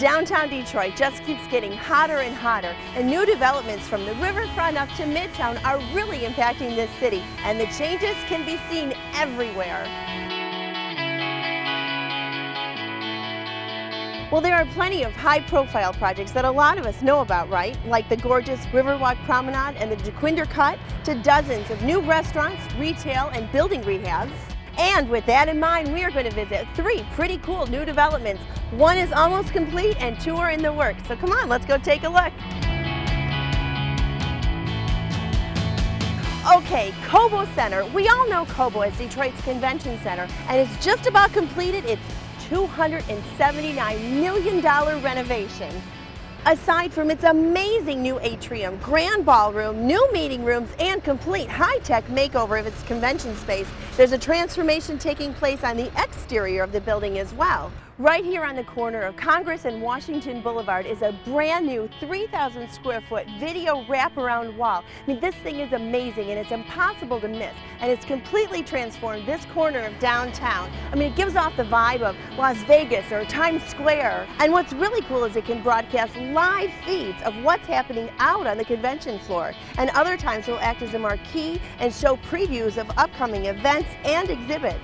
Downtown Detroit just keeps getting hotter and hotter, and new developments from the riverfront up to Midtown are really impacting this city, and the changes can be seen everywhere. Well, there are plenty of high-profile projects that a lot of us know about, right? Like the gorgeous Riverwalk Promenade and the Dequindre Cut, to dozens of new restaurants, retail, and building rehabs. And with that in mind, we are going to visit 3 pretty cool new developments. 1 is almost complete and 2 are in the works. So come on, let's go take a look. Okay, Cobo Center. We all know Cobo as Detroit's convention center, and it's just about completed its $279 million renovation. Aside from its amazing new atrium, grand ballroom, new meeting rooms, and complete high-tech makeover of its convention space, there's a transformation taking place on the exterior of the building as well. Right here on the corner of Congress and Washington Boulevard is a brand new 3,000 square foot video wraparound wall. I mean, this thing is amazing and it's impossible to miss, and it's completely transformed this corner of downtown. I mean, it gives off the vibe of Las Vegas or Times Square. And what's really cool is it can broadcast live feeds of what's happening out on the convention floor, and other times will act as a marquee and show previews of upcoming events and exhibits.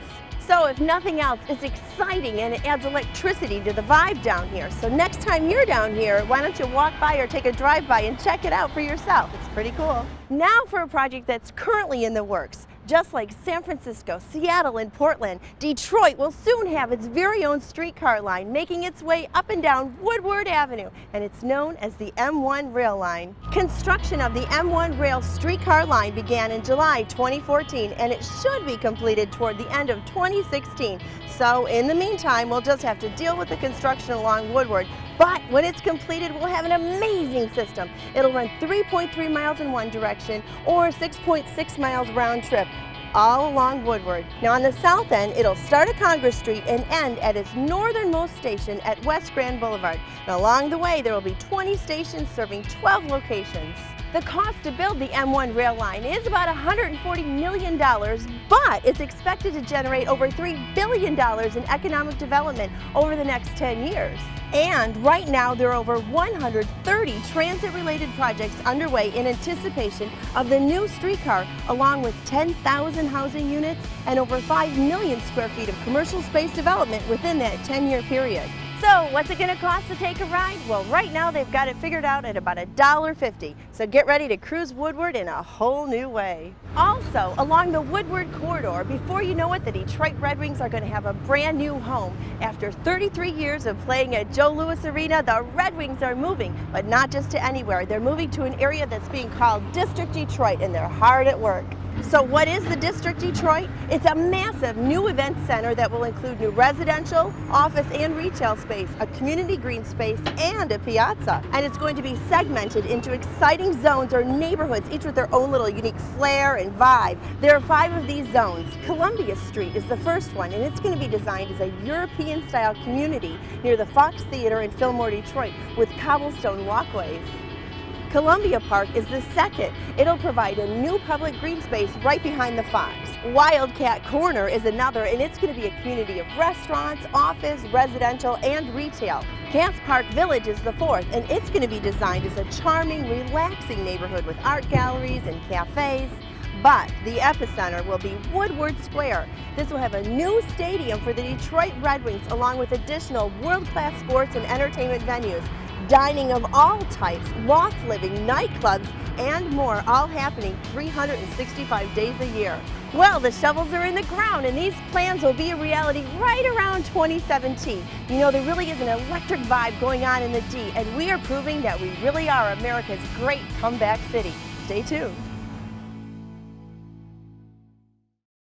So if nothing else, it's exciting and it adds electricity to the vibe down here. So next time you're down here, why don't you walk by or take a drive by and check it out for yourself? It's pretty cool. Now for a project that's currently in the works. Just like San Francisco, Seattle, and Portland, Detroit will soon have its very own streetcar line making its way up and down Woodward Avenue, and it's known as the M1 Rail Line. Construction of the M1 Rail streetcar line began in July 2014, and it should be completed toward the end of 2016. So in the meantime, we'll just have to deal with the construction along Woodward. But when it's completed, we'll have an amazing system. It'll run 3.3 miles in one direction or 6.6 miles round trip, all along Woodward. Now on the south end, it'll start at Congress Street and end at its northernmost station at West Grand Boulevard. And along the way, there will be 20 stations serving 12 locations. The cost to build the M1 rail line is about $140 million, but it's expected to generate over $3 billion in economic development over the next 10 years. And right now, there are over 130 transit-related projects underway in anticipation of the new streetcar, along with 10,000 housing units and over 5 million square feet of commercial space development within that 10-year period. So what's it going to cost to take a ride? Well, right now they've got it figured out at about $1.50. So get ready to cruise Woodward in a whole new way. Also, along the Woodward corridor, before you know it, the Detroit Red Wings are going to have a brand new home. After 33 years of playing at Joe Louis Arena, the Red Wings are moving, but not just to anywhere. They're moving to an area that's being called District Detroit, and they're hard at work. So what is the District Detroit? It's a massive new event center that will include new residential, office, and retail space, a community green space, and a piazza. And it's going to be segmented into exciting zones or neighborhoods, each with their own little unique flair and vibe. There are 5 of these zones. Columbia Street is the first one, and it's going to be designed as a European-style community near the Fox Theater in Fillmore, Detroit, with cobblestone walkways. Columbia Park is the second. It'll provide a new public green space right behind the Fox. Wildcat Corner is another, and it's going to be a community of restaurants, office, residential, and retail. Camps Park Village is the fourth, and it's going to be designed as a charming, relaxing neighborhood with art galleries and cafes. But the epicenter will be Woodward Square. This will have a new stadium for the Detroit Red Wings, along with additional world-class sports and entertainment venues, dining of all types, loft living, nightclubs, and more, all happening 365 days a year. Well, the shovels are in the ground, and these plans will be a reality right around 2017. You know, there really is an electric vibe going on in the D, and we are proving that we really are America's great comeback city. Stay tuned.